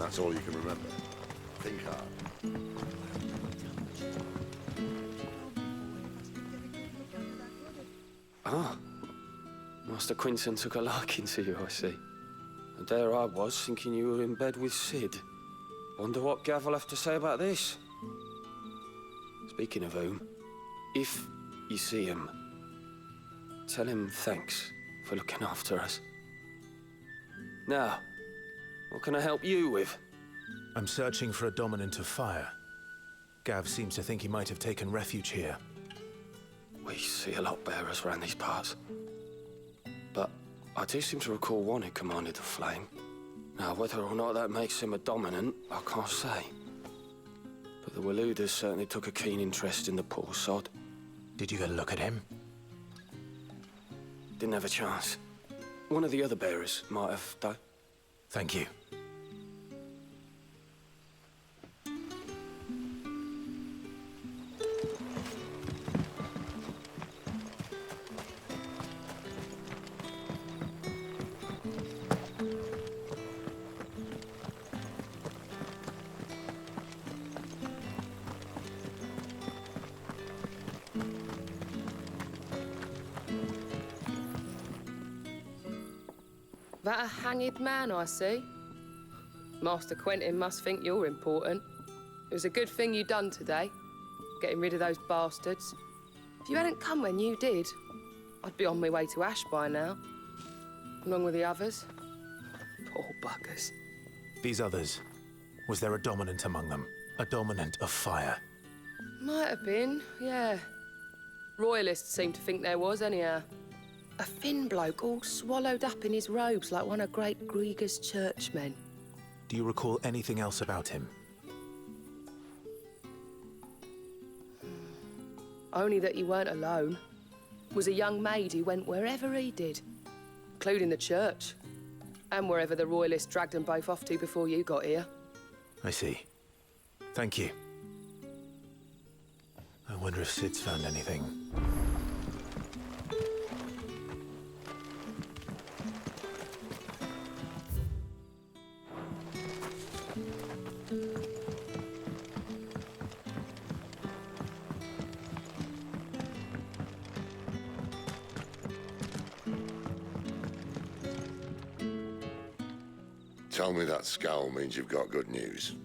that's all you can remember. Think hard. Ah, Master Quinton took a liking to you, I see. And there I was, thinking you were in bed with Sid. Wonder what Gav will have to say about this. Speaking of whom, if you see him, tell him thanks for looking after us. Now, what can I help you with? I'm searching for a dominant of fire. Gav seems to think he might have taken refuge here. We see a lot bearers around these parts. But I do seem to recall one who commanded the flame. Now, whether or not that makes him a dominant, I can't say. But the Waluders certainly took a keen interest in the poor sod. Did you get a look at him? Didn't have a chance. One of the other bearers might have, though. Thank you. That a hanged man, I see. Master Quentin must think you're important. It was a good thing you done today, getting rid of those bastards. If you hadn't come when you did, I'd be on my way to Ash by now, along with the others. Poor buggers. These others, was there a dominant among them? A dominant of fire? Might have been, yeah. Royalists seem to think there was, anyhow. A thin bloke all swallowed up in his robes like one of Great Grieger's churchmen. Do you recall anything else about him? Only that he weren't alone. Was a young maid who went wherever he did, including the church, and wherever the Royalists dragged them both off to before you got here. I see. Thank you. I wonder if Sid's found anything. Tell me that scowl means you've got good news.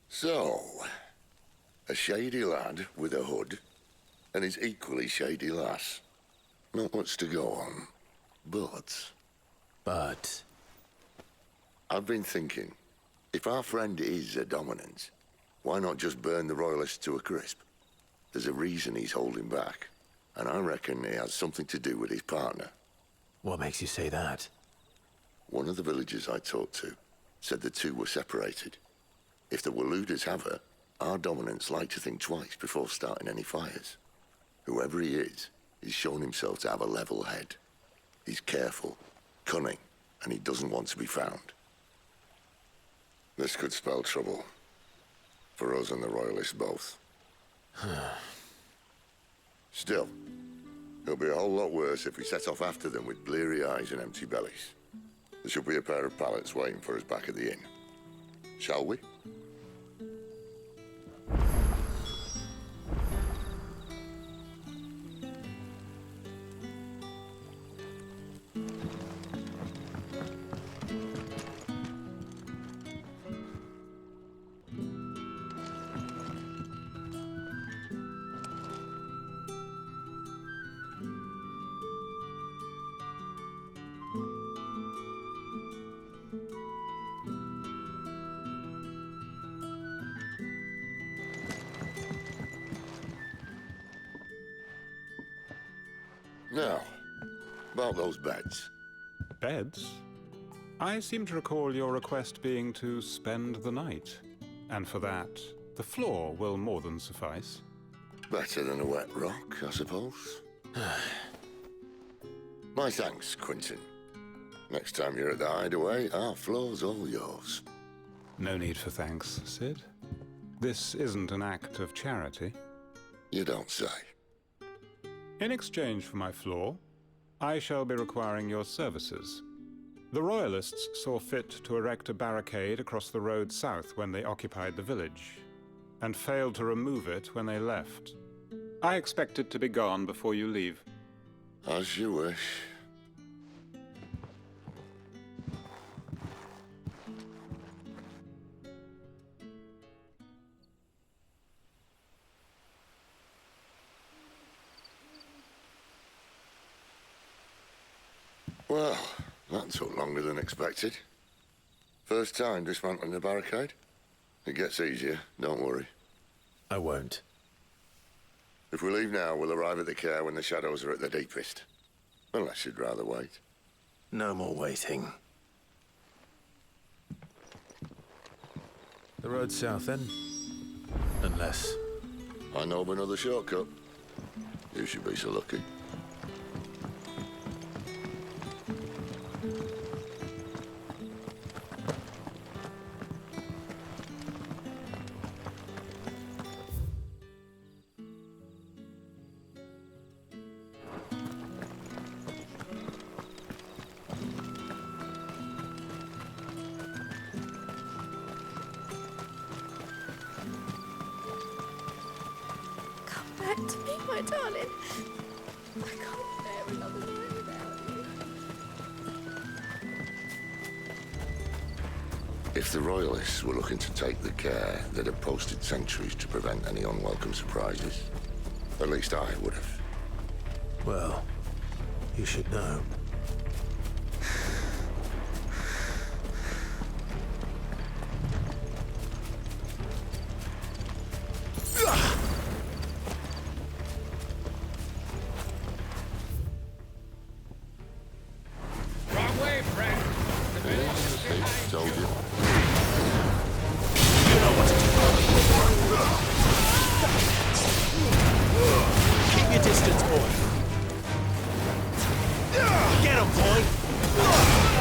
So, a shady lad with a hood, and his equally shady lass. Not much to go on, but... I've been thinking, if our friend is a dominant, why not just burn the Royalists to a crisp? There's a reason he's holding back, and I reckon he has something to do with his partner. What makes you say that? One of the villagers I talked to said the two were separated. If the Waluders have her, our dominants like to think twice before starting any fires. Whoever he is, he's shown himself to have a level head. He's careful, cunning, and he doesn't want to be found. This could spell trouble. For us and the Royalists both. Still, it'll be a whole lot worse if we set off after them with bleary eyes and empty bellies. There should be a pair of pallets waiting for us back at the inn. Shall we? Now, about those beds. Beds? I seem to recall your request being to spend the night. And for that, the floor will more than suffice. Better than a wet rock, I suppose. My thanks, Quinton. Next time you're at the hideaway, our floor's all yours. No need for thanks, Sid. This isn't an act of charity. You don't say. In exchange for my floor, I shall be requiring your services. The Royalists saw fit to erect a barricade across the road south when they occupied the village, and failed to remove it when they left. I expect it to be gone before you leave. As you wish. Well, that took longer than expected. First time dismantling the barricade? It gets easier, don't worry. I won't. If we leave now, we'll arrive at the care when the shadows are at their deepest. Unless you'd rather wait. No more waiting. The road south, then? Unless... I know of another shortcut. You should be so lucky. Back to me, my darling. I can't bear another night without you. If the Royalists were looking to take the care, they'd have posted sentries to prevent any unwelcome surprises. At least I would have. Well, you should know. Told you. Keep your distance, boy. Get him, boy.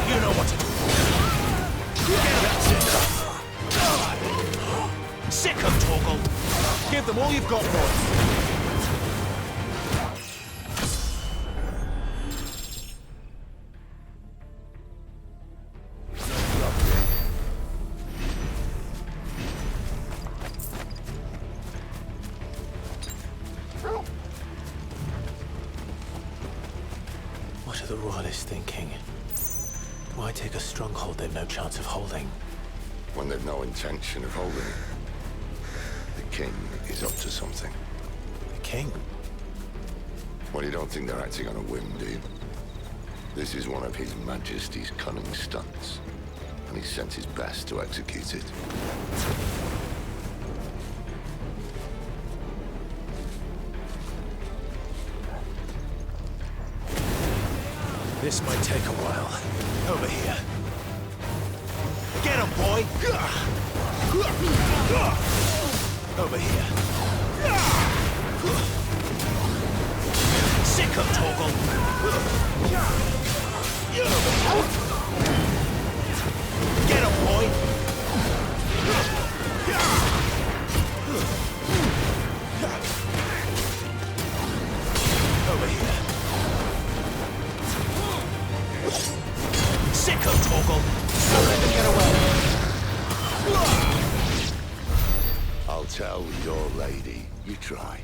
You know what to do. Get him. Sick of Torgal. Give them all you've got, boy. What are the Royalists thinking? Why take a stronghold they've no chance of holding? When they've no intention of holding it. The king is up to something. The king? Well, you don't think they're acting on a whim, do you? This is one of His Majesty's cunning stunts, and he's sent his best to execute it. This might take a while. Over here. Get him, boy! Over here. Sick of Torgal! Get him, boy! Over here. Sick of Torgal! Surrender, get away! I'll tell your lady you tried.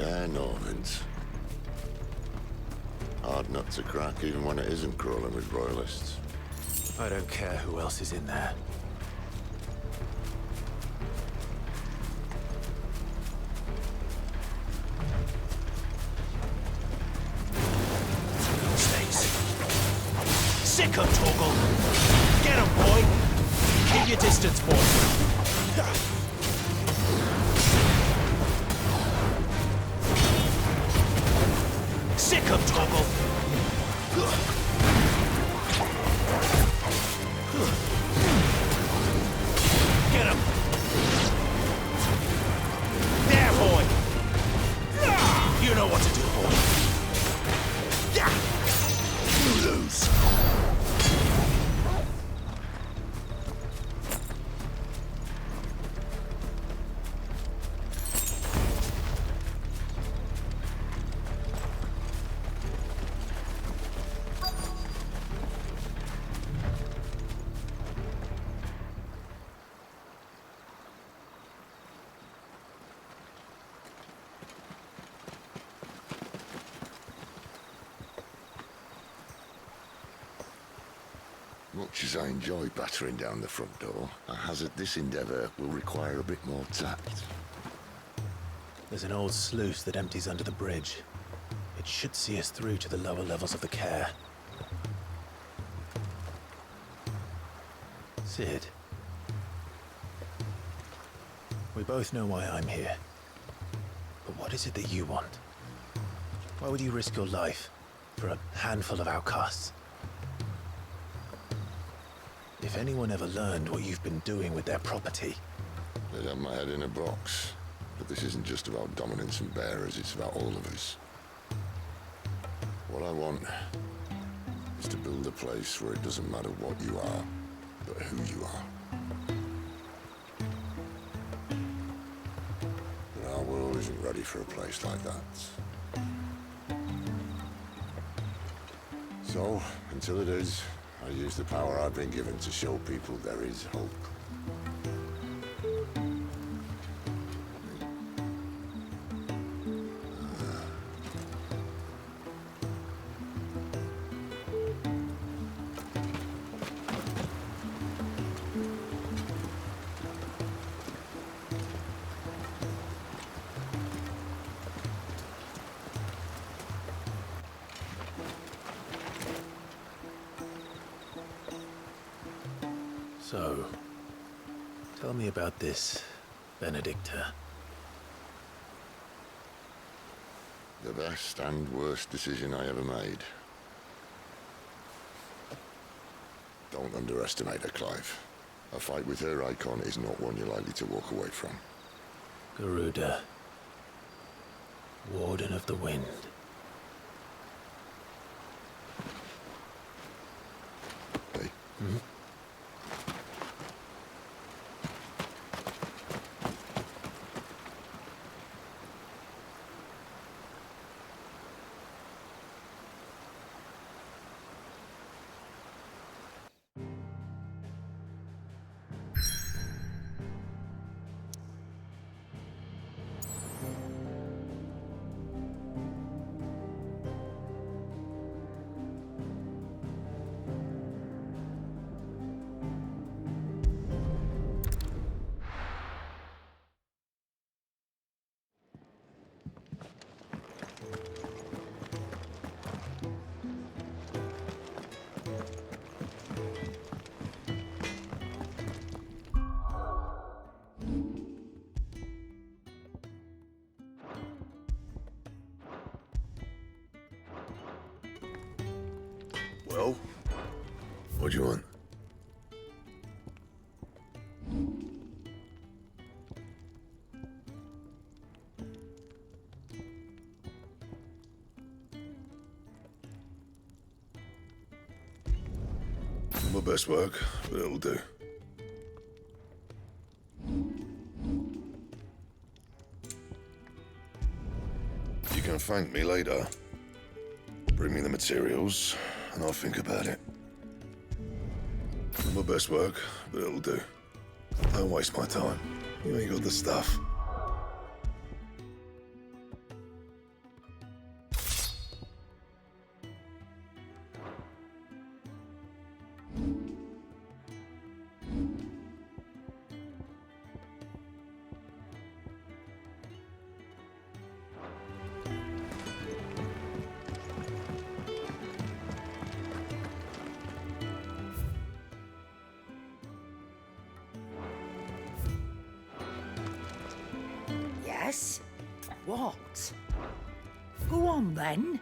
care, Normans. Hard nut to crack, even when it isn't crawling with royalists. I don't care who else is in there. Stays. Sick of Torgal! Get him, boy! Keep your distance, boy! Sick of Torgal! Get him! There, boy! You know what to do, boy. You lose. Much as I enjoy battering down the front door, I hazard this endeavour will require a bit more tact. There's an old sluice that empties under the bridge. It should see us through to the lower levels of the care. Sid. We both know why I'm here. But what is it that you want? Why would you risk your life for a handful of outcasts? If anyone ever learned what you've been doing with their property... They'd have my head in a box. But this isn't just about dominance and bearers, it's about all of us. What I want is to build a place where it doesn't matter what you are, but who you are. But our world isn't ready for a place like that. So, until it is, I use the power I've been given to show people there is hope. So, tell me about this, Benedicta. The best and worst decision I ever made. Don't underestimate her, Clive. A fight with her icon is not one you're likely to walk away from. Garuda. Warden of the Wind. Hey? Hmm? Well, what do you want? My best work, but it'll do. You can thank me later. Bring me the materials, and I'll think about it. My best work, but it'll do. Don't waste my time. You ain't got the stuff. Yes? What? Go on then.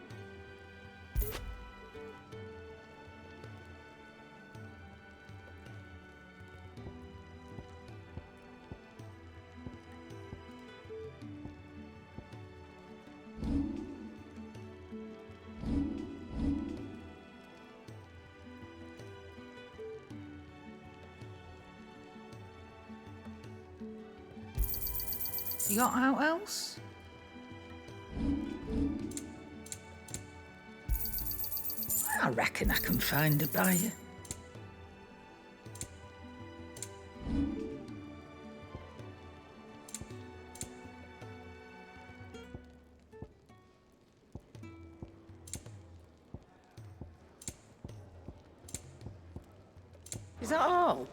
You got out else? I reckon I can find a buyer. Is that all?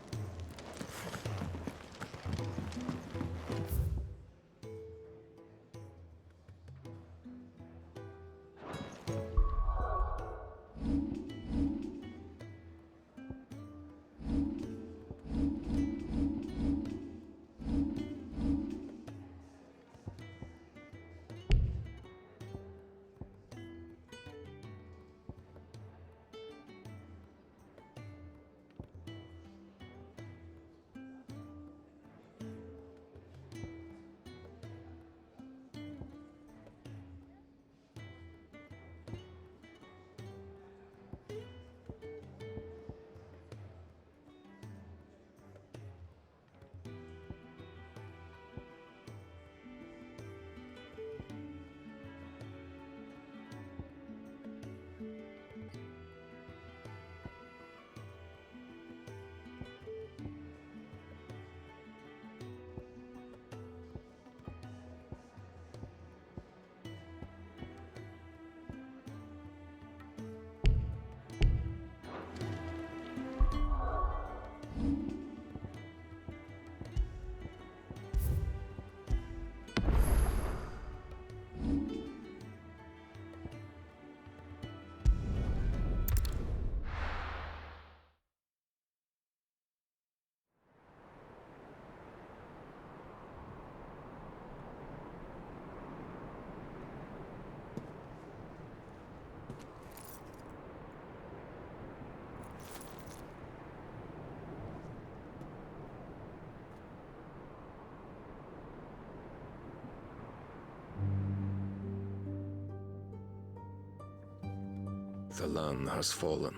The land has fallen.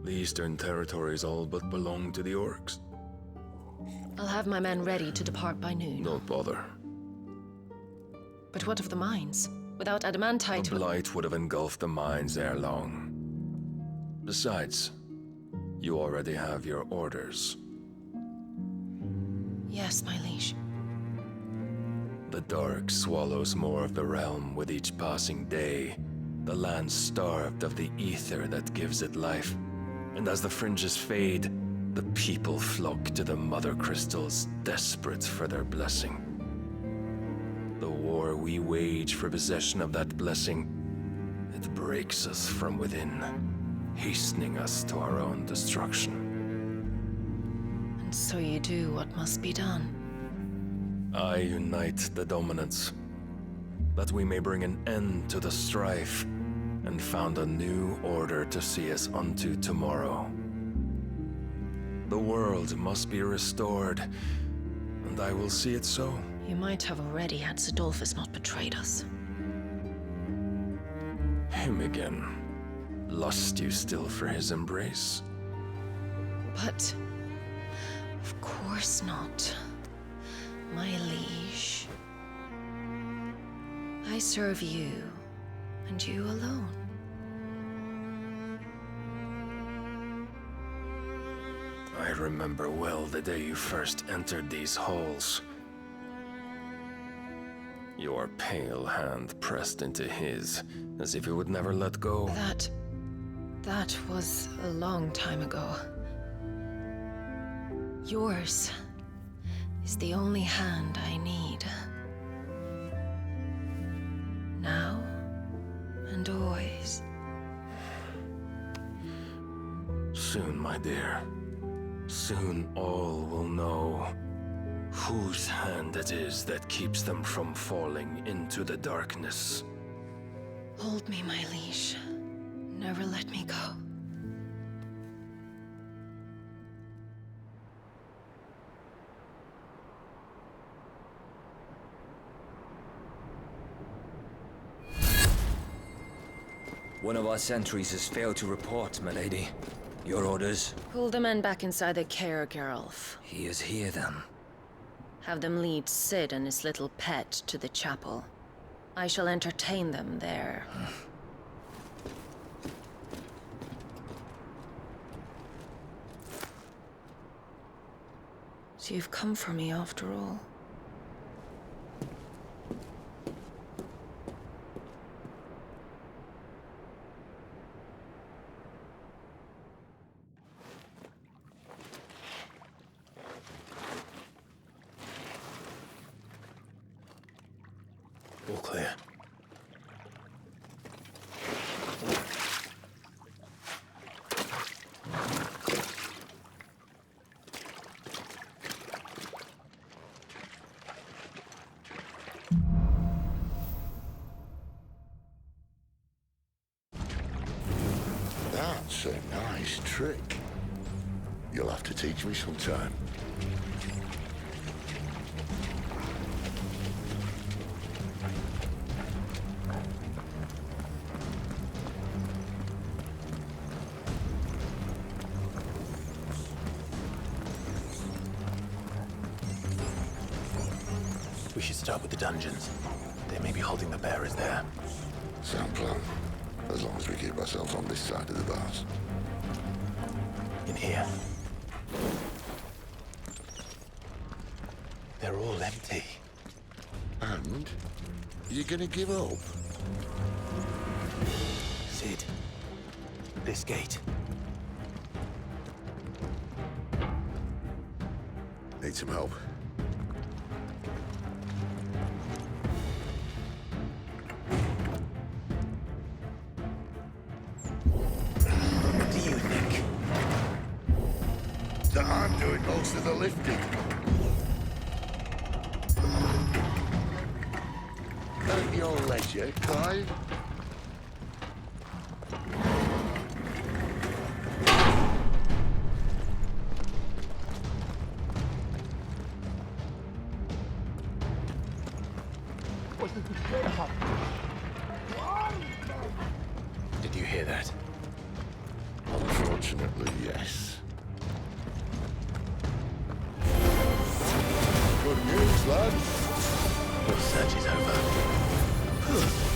The eastern territories all but belong to the orcs. I'll have my men ready to depart by noon. Don't bother. But what of the mines? Without adamantite... The blight would have engulfed the mines ere long. Besides, you already have your orders. Yes, my liege. The dark swallows more of the realm with each passing day. The land starved of the ether that gives it life. And as the fringes fade, the people flock to the mother crystals, desperate for their blessing. The war we wage for possession of that blessing, it breaks us from within, hastening us to our own destruction. And so you do what must be done. I unite the dominants, that we may bring an end to the strife, and found a new order to see us unto tomorrow. The world must be restored, and I will see it so. You might have already had Sidolphus not betrayed us. Him again. Lust you still for his embrace? But... of course not. My liege. I serve you, and you alone. I remember well the day you first entered these halls. Your pale hand pressed into his, as if you would never let go. That was a long time ago. Yours is the only hand I need. Now and always. Soon, my dear. Soon all will know whose hand it is that keeps them from falling into the darkness. Hold me, my liege. Never let me go. One of our sentries has failed to report, milady. Your orders? Pull the men back inside the care, Geralf. He is here, then. Have them lead Sid and his little pet to the chapel. I shall entertain them there. So you've come for me after all. All clear. That's a nice trick. You'll have to teach me sometime. We should start with the dungeons. They may be holding the bearers there. Sound plan. As long as we keep ourselves on this side of the bars. In here. They're all empty. And? You're gonna give up? Sid. This gate. Need some help? What do you think? That I'm doing most of the lifting. At your leisure, Clive. Did you hear that? Unfortunately, yes. Good news, lads. Your search is over.